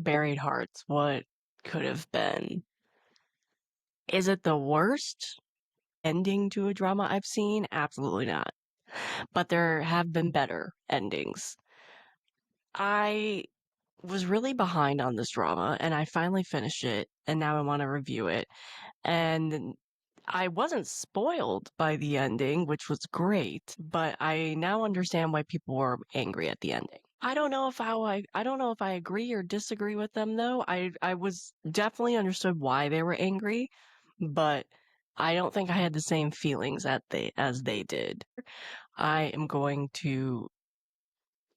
Buried Hearts, what could have been? Is it the worst ending to a drama I've seen? Absolutely not. But there have been better endings. I was really behind on this drama and I finally finished it and now I want to review it. And I wasn't spoiled by the ending, which was great, but I now understand why people were angry at the ending. I don't know if I agree or disagree with them though. I was definitely understood why they were angry, but I don't think I had the same feelings as they did. I am going to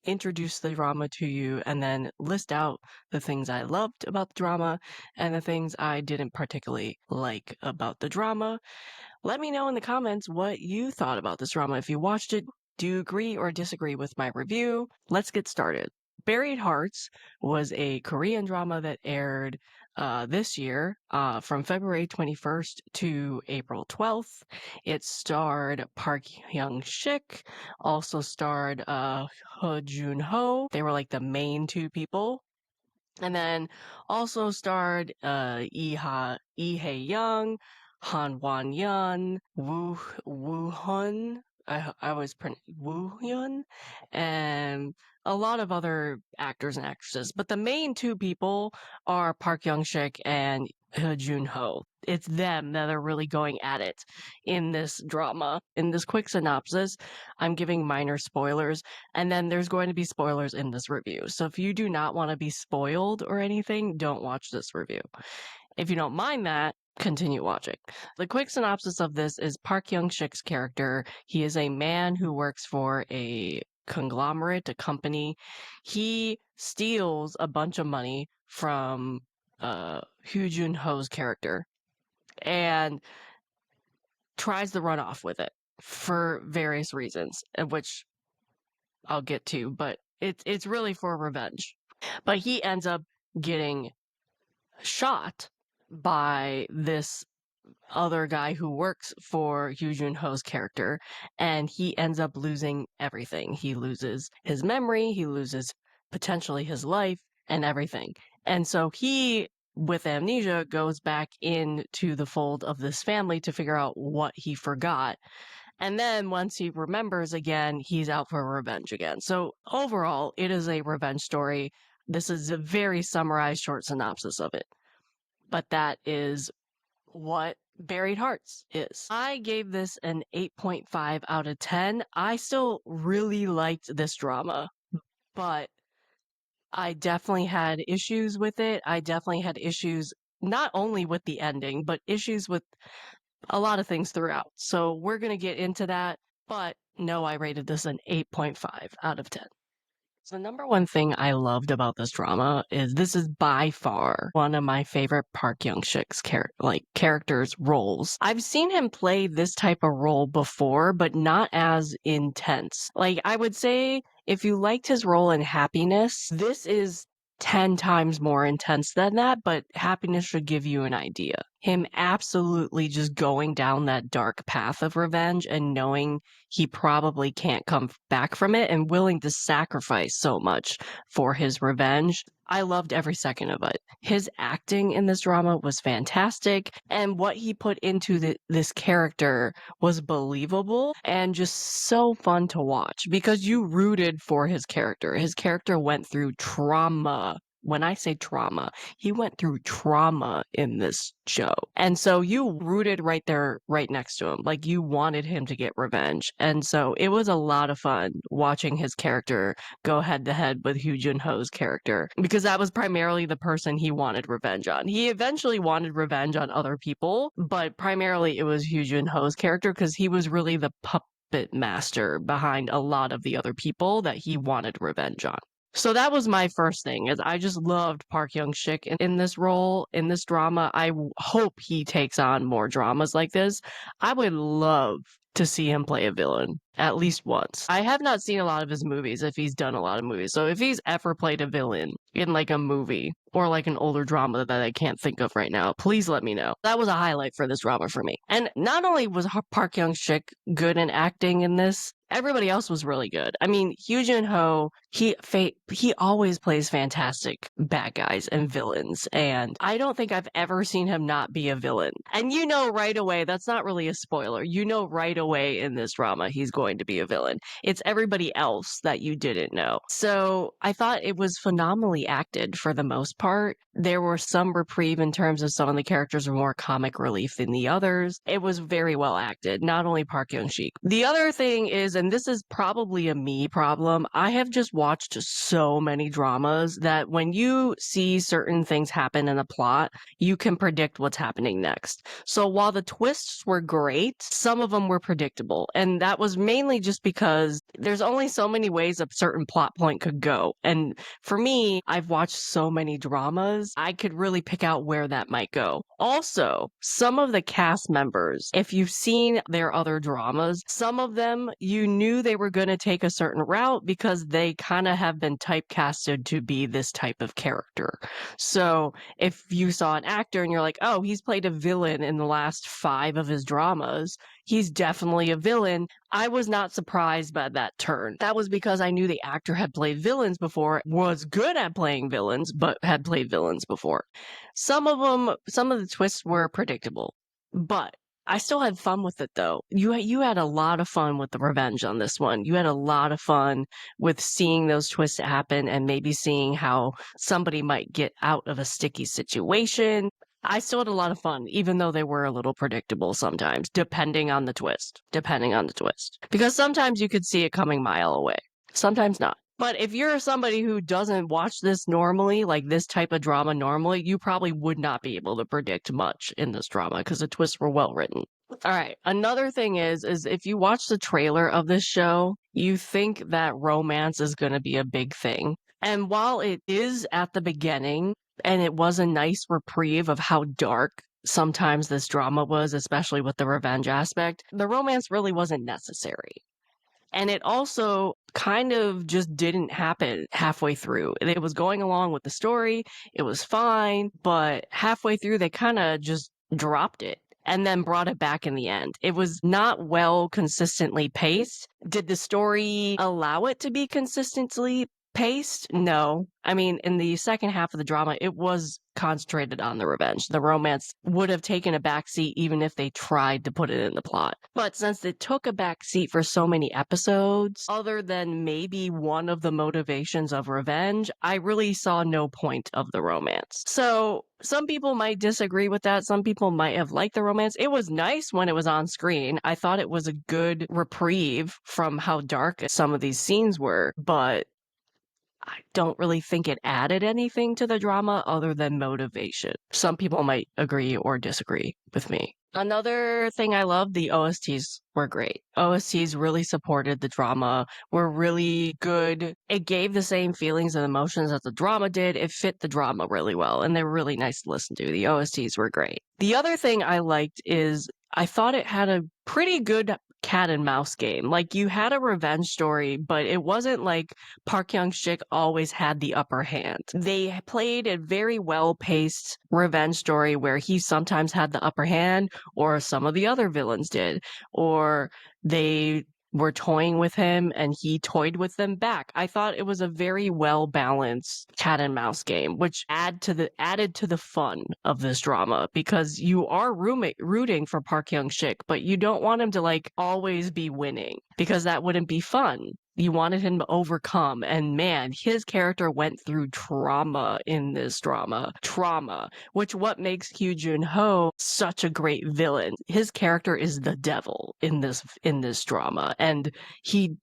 introduce the drama to you and then list out the things I loved about the drama and the things I didn't particularly like about the drama. Let me know in the comments what you thought about this drama. If you watched it, do you agree or disagree with my review? Let's get started. Buried Hearts was a Korean drama that aired this year from February 21st to April 12th. It starred Park Hyung-sik, also starred Ho Jun-ho. They were like the main two people. And then also starred Lee Hae-young, Han Wan-yeon, Woo Hun, I always pronounce Woo Hyun, and a lot of other actors and actresses. But the main two people are Park Young-sik and Ho Jun-ho. It's them that are really going at it in this drama. In this quick synopsis, I'm giving minor spoilers, and then there's going to be spoilers in this review. So if you do not want to be spoiled or anything, don't watch this review. If you don't mind that, continue watching. The quick synopsis of this is Park Hyung-sik's character. He is a man who works for a conglomerate, a company. He steals a bunch of money from Hoo Jun-ho's character and tries to run off with it for various reasons, which I'll get to, but it's really for revenge. But he ends up getting shot by this other guy who works for Hoo Jun-ho's character, and he ends up losing everything. He loses his memory, he loses potentially his life and everything. And so he, with amnesia, goes back into the fold of this family to figure out what he forgot. And then once he remembers again, he's out for revenge again. So overall, it is a revenge story. This is a very summarized short synopsis of it. But that is what Buried Hearts is. I gave this an 8.5 out of 10. I still really liked this drama, but I definitely had issues with it. I definitely had issues not only with the ending, but issues with a lot of things throughout. So we're going to get into that, but no, I rated this an 8.5 out of 10. So the number one thing I loved about this drama is this is by far one of my favorite Park Young-sik's characters roles. I've seen him play this type of role before, but not as intense. Like I would say if you liked his role in Happiness, this is 10 times more intense than that, but Happiness should give you an idea. Him absolutely just going down that dark path of revenge and knowing he probably can't come back from it and willing to sacrifice so much for his revenge. I loved every second of it. His acting in this drama was fantastic, and what he put into this character was believable and just so fun to watch because you rooted for his character. His character went through trauma. When I say trauma, he went through trauma in this show. And so you rooted right there, right next to him. Like you wanted him to get revenge. And so it was a lot of fun watching his character go head to head with Hoo Jun-ho's character because that was primarily the person he wanted revenge on. He eventually wanted revenge on other people, but primarily it was Hoo Jun-ho's character because he was really the puppet master behind a lot of the other people that he wanted revenge on. So that was my first thing, is I just loved Park Hyung-sik in this role, in this drama. I hope he takes on more dramas like this. I would love to see him play a villain at least once. I have not seen a lot of his movies if he's done a lot of movies. So if he's ever played a villain in like a movie or like an older drama that I can't think of right now, please let me know. That was a highlight for this drama for me. And not only was Park Hyung-sik good in acting in this, Everybody else was really good. I mean, Hugh Jin-ho, he always plays fantastic bad guys and villains, and I don't think I've ever seen him not be a villain. And you know right away, that's not really a spoiler. You know right away in this drama he's going to be a villain. It's everybody else that you didn't know. So I thought it was phenomenally acted for the most part. There were some reprieve in terms of some of the characters were more comic relief than the others. It was very well acted, not only Park Hyung-sik. The other thing is, and this is probably a me problem, I have just watched so many dramas that when you see certain things happen in a plot, you can predict what's happening next. So while the twists were great, some of them were predictable. And that was mainly just because there's only so many ways a certain plot point could go. And for me, I've watched so many dramas, I could really pick out where that might go. Also, some of the cast members, if you've seen their other dramas, some of them you knew they were going to take a certain route because they kind of have been typecasted to be this type of character. So if you saw an actor and you're like, oh, he's played a villain in the last 5 of his dramas, he's definitely a villain. I was not surprised by that turn. That was because I knew the actor had played villains before, was good at playing villains, but had played villains before. Some of the twists were predictable, but I still had fun with it though. You had a lot of fun with the revenge on this one. You had a lot of fun with seeing those twists happen and maybe seeing how somebody might get out of a sticky situation. I still had a lot of fun, even though they were a little predictable sometimes, depending on the twist. Depending on the twist. Because sometimes you could see it coming a mile away. Sometimes not. But if you're somebody who doesn't watch this normally, like this type of drama normally, you probably would not be able to predict much in this drama because the twists were well written. All right. Another thing is if you watch the trailer of this show, you think that romance is going to be a big thing. And while it is at the beginning, and it was a nice reprieve of how dark sometimes this drama was, especially with the revenge aspect, the romance really wasn't necessary. And it also kind of just didn't happen halfway through. It was going along with the story, it was fine, but halfway through they kind of just dropped it and then brought it back in the end. It was not well consistently paced. Did the story allow it to be consistently paced? No. I mean, in the second half of the drama, it was concentrated on the revenge. The romance would have taken a backseat even if they tried to put it in the plot. But since it took a backseat for so many episodes, other than maybe one of the motivations of revenge, I really saw no point of the romance. So some people might disagree with that. Some people might have liked the romance. It was nice when it was on screen. I thought it was a good reprieve from how dark some of these scenes were, but I don't really think it added anything to the drama other than motivation. Some people might agree or disagree with me. Another thing I love, the OSTs were great. OSTs really supported the drama, were really good. It gave the same feelings and emotions that the drama did. It fit the drama really well, and they were really nice to listen to. The OSTs were great. The other thing I liked is I thought it had a pretty good cat and mouse game. Like, you had a revenge story, but it wasn't like Park Hyung-sik always had the upper hand. They played a very well-paced revenge story where he sometimes had the upper hand, or some of the other villains did, or they were toying with him and he toyed with them back. I thought it was a very well balanced cat and mouse game, which added to the fun of this drama, because you are rooting for Park Hyung-sik, but you don't want him to like always be winning, because that wouldn't be fun. You wanted him to overcome, and man, his character went through trauma in this drama. Trauma, which what makes Hugh Jin-ho such a great villain. His character is the devil in this drama, and he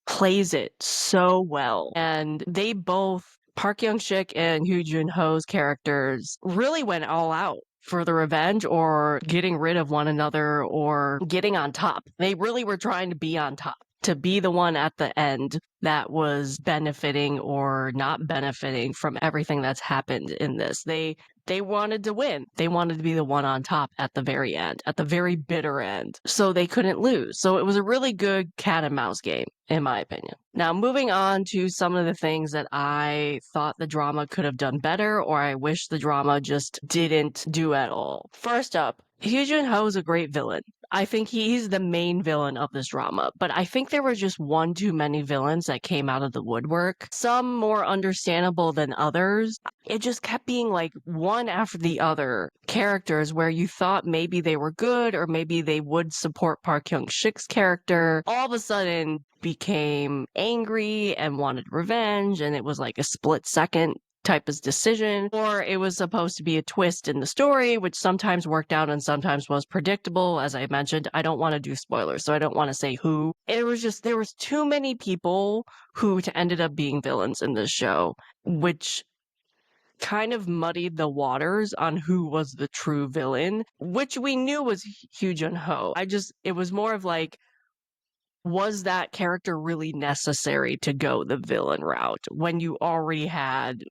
plays it so well. And they both, Park Hyung-sik and Hugh Jin-ho's characters, really went all out for the revenge or getting rid of one another or getting on top. They really were trying to be on top, to be the one at the end that was benefiting or not benefiting from everything that's happened in this. They wanted to win. They wanted to be the one on top at the very end, at the very bitter end. So they couldn't lose. So it was a really good cat and mouse game, in my opinion. Now, moving on to some of the things that I thought the drama could have done better, or I wish the drama just didn't do at all. First up, Hugh Jin-ho is a great villain. I think he's the main villain of this drama, but I think there were just one too many villains that came out of the woodwork. Some more understandable than others. It just kept being like one after the other characters where you thought maybe they were good or maybe they would support Park Hyung-sik's character. All of a sudden became angry and wanted revenge, and it was like a split second type of decision, or it was supposed to be a twist in the story, which sometimes worked out and sometimes was predictable. As I mentioned, I don't want to do spoilers, so I don't want to say who. It was just, there was too many people who ended up being villains in this show, which kind of muddied the waters on who was the true villain, which we knew was Hugh Jun-ho. It was more of like, was that character really necessary to go the villain route when you already had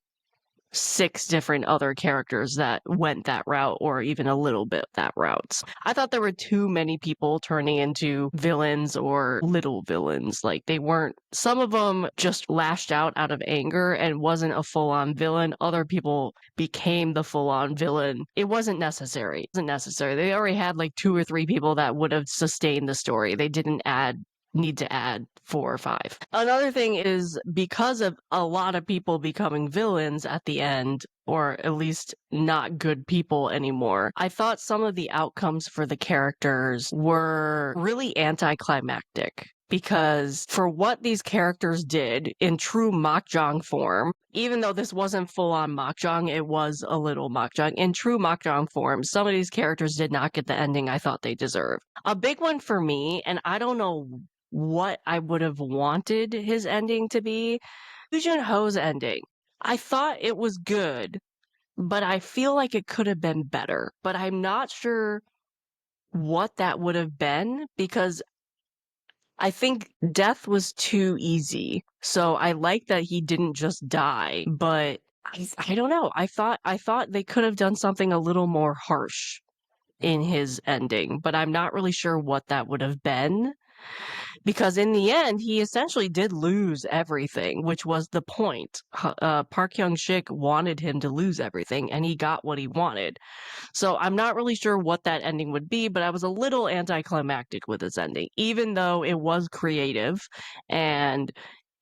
6 different other characters that went that route or even a little bit that route? I thought there were too many people turning into villains or little villains. Like they weren't, some of them just lashed out of anger and wasn't a full-on villain. Other people became the full-on villain. It wasn't necessary. It wasn't necessary. They already had like 2 or 3 people that would have sustained the story. They didn't need to add 4 or 5. Another thing is because of a lot of people becoming villains at the end, or at least not good people anymore, I thought some of the outcomes for the characters were really anticlimactic. Because for what these characters did in true Makjang form, even though this wasn't full-on Makjang, it was a little Makjang. In true Makjang form, some of these characters did not get the ending I thought they deserved. A big one for me, and I don't know what I would have wanted his ending to be, Yu Jun-ho's ending. I thought it was good, but I feel like it could have been better. But I'm not sure what that would have been because I think death was too easy. So I like that he didn't just die, but I don't know. I thought they could have done something a little more harsh in his ending, but I'm not really sure what that would have been. Because in the end, he essentially did lose everything, which was the point. Park Hyung-sik wanted him to lose everything, and he got what he wanted. So I'm not really sure what that ending would be, but I was a little anticlimactic with this ending, even though it was creative and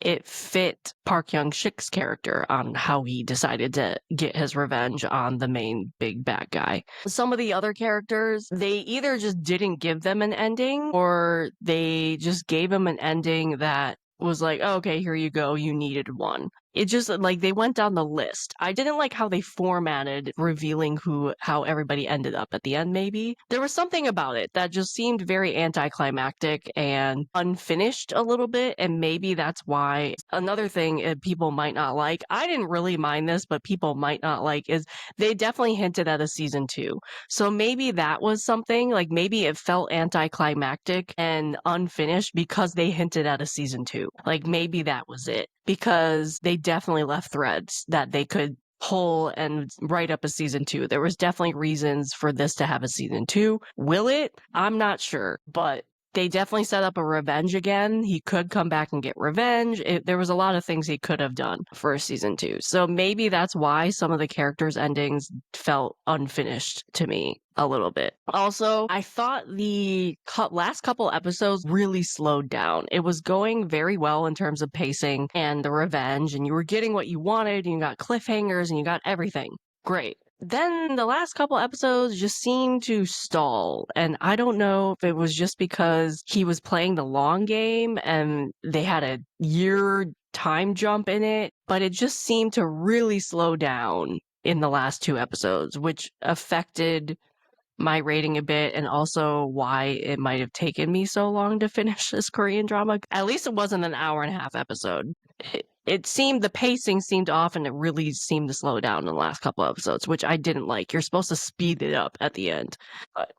it fit Park Hyung-sik's character on how he decided to get his revenge on the main big bad guy. Some of the other characters, they either just didn't give them an ending or they just gave them an ending that was like, oh, okay, here you go, you needed one. It just, like, they went down the list. I didn't like how they formatted revealing how everybody ended up at the end, maybe. There was something about it that just seemed very anticlimactic and unfinished a little bit, and maybe that's why. Another thing people might not like, I didn't really mind this, but people might not like, is they definitely hinted at a season 2. So maybe that was something, like maybe it felt anticlimactic and unfinished because they hinted at a season 2. Like maybe that was it. Because they definitely left threads that they could pull and write up a season 2. There was definitely reasons for this to have a season 2. Will it? I'm not sure, but they definitely set up a revenge again. He could come back and get revenge. There was a lot of things he could have done for season 2. So maybe that's why some of the characters' endings felt unfinished to me a little bit. Also, I thought the last couple episodes really slowed down. It was going very well in terms of pacing and the revenge, and you were getting what you wanted, and you got cliffhangers, and you got everything. Great. Then the last couple episodes just seemed to stall, and I don't know if it was just because he was playing the long game and they had a year time jump in it, but it just seemed to really slow down in the last 2 episodes, which affected my rating a bit, and also why it might have taken me so long to finish this Korean drama. At least it wasn't an hour and a half episode. It seemed, the pacing seemed off, and it really seemed to slow down in the last couple episodes, which I didn't like. You're supposed to speed it up at the end, but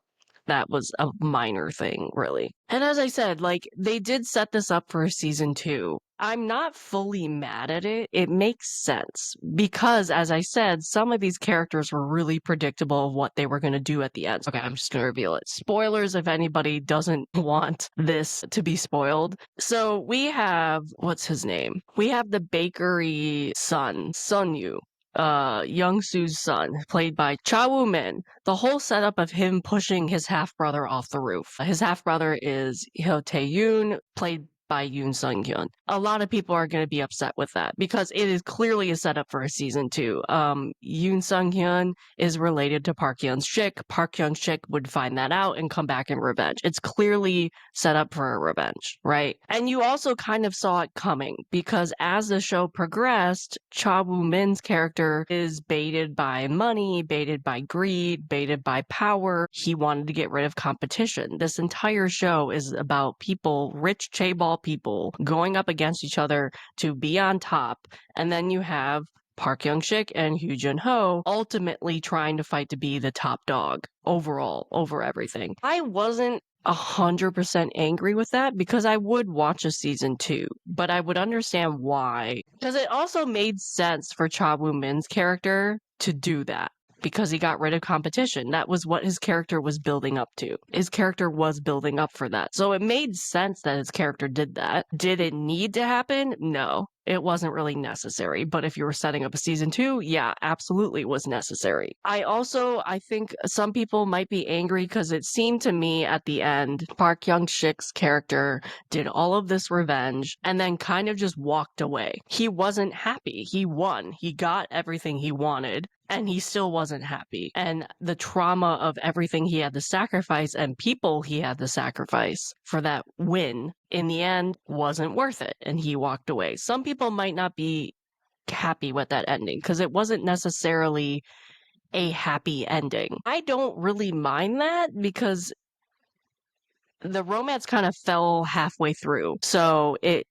that was a minor thing, really. And as I said, like, they did set this up for season 2. I'm not fully mad at it. It makes sense because, as I said, some of these characters were really predictable of what they were going to do at the end. Okay, I'm just going to reveal it. Spoilers if anybody doesn't want this to be spoiled. So we have, what's his name? We have the bakery son, Sunyu. Young Soo's son, played by Cha Woo-min. The whole setup of him pushing his half-brother off the roof. His half-brother is Hyo Tae-yoon, played by Yoon Sung-hyun. A lot of people are going to be upset with that because it is clearly a setup for a season 2. Yoon Sung-hyun is related to Park Hyun-sik. Park Hyun-sik would find that out and come back in revenge. It's clearly set up for a revenge, right? And you also kind of saw it coming because as the show progressed, Cha Woo-min's character is baited by money, baited by greed, baited by power. He wanted to get rid of competition. This entire show is about people, rich chaebol people, going up against each other to be on top. And then you have Park Hyung-sik and Hoo Jun-ho ultimately trying to fight to be the top dog overall, over everything. I wasn't 100% angry with that because I would watch a season 2, but I would understand why. Because it also made sense for Cha Woo-min's character to do that. Because he got rid of competition. That was what his character was building up to. His character was building up for that. So it made sense that his character did that. Did it need to happen? No. It wasn't really necessary. But if you were setting up a season 2, yeah, absolutely was necessary. I think some people might be angry because it seemed to me at the end, Park Hyung-sik's character did all of this revenge and then kind of just walked away. He wasn't happy. He won. He got everything he wanted. And he still wasn't happy. And the trauma of everything he had to sacrifice and people he had to sacrifice for that win in the end wasn't worth it. And he walked away. Some people might not be happy with that ending because it wasn't necessarily a happy ending. I don't really mind that because the romance kind of fell halfway through. So it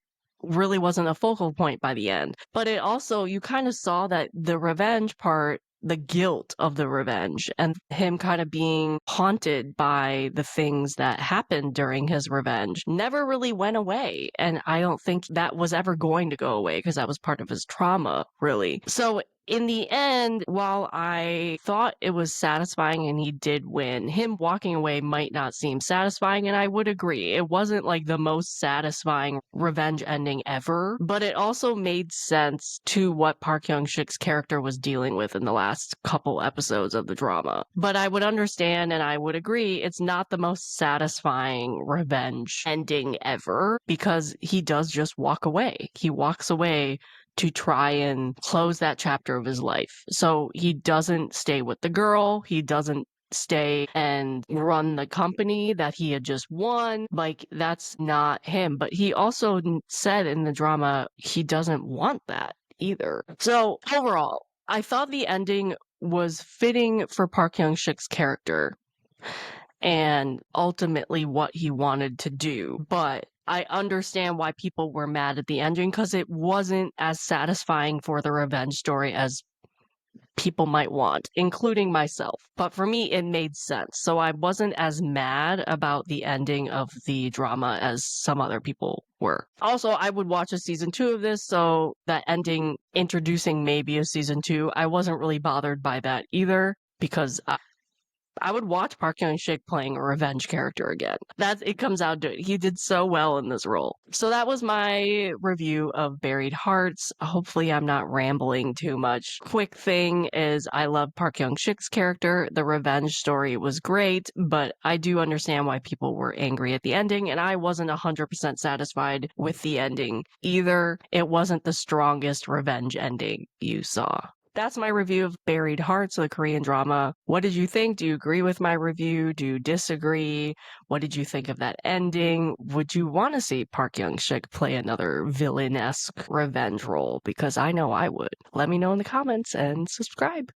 really wasn't a focal point by the end. But it also, you kind of saw that the revenge part, the guilt of the revenge, and him kind of being haunted by the things that happened during his revenge never really went away. And I don't think that was ever going to go away because that was part of his trauma, really. So in the end, while I thought it was satisfying and he did win, him walking away might not seem satisfying, and I would agree. It wasn't like the most satisfying revenge ending ever, but it also made sense to what Park Hyung-sik's character was dealing with in the last couple episodes of the drama. But I would understand and I would agree it's not the most satisfying revenge ending ever because he does just walk away. He walks away to try and close that chapter of his life. So he doesn't stay with the girl. He doesn't stay and run the company that he had just won. Like, that's not him. But he also said in the drama he doesn't want that either. So overall, I thought the ending was fitting for Park Hyung-sik's character and ultimately what he wanted to do. But I understand why people were mad at the ending because it wasn't as satisfying for the revenge story as people might want, including myself. But for me, it made sense. So I wasn't as mad about the ending of the drama as some other people were. Also, I would watch a season 2 of this, so that ending introducing maybe a season 2, I wasn't really bothered by that either because I would watch Park Hyung-sik playing a revenge character again. It comes out to it. He did so well in this role. So that was my review of Buried Hearts. Hopefully I'm not rambling too much. Quick thing is I love Park Hyung-sik's character. The revenge story was great, but I do understand why people were angry at the ending, and I wasn't 100% satisfied with the ending either. It wasn't the strongest revenge ending you saw. That's my review of Buried Hearts, the Korean drama. What did you think? Do you agree with my review? Do you disagree? What did you think of that ending? Would you want to see Park Hyung-sik play another villain-esque revenge role? Because I know I would. Let me know in the comments and subscribe.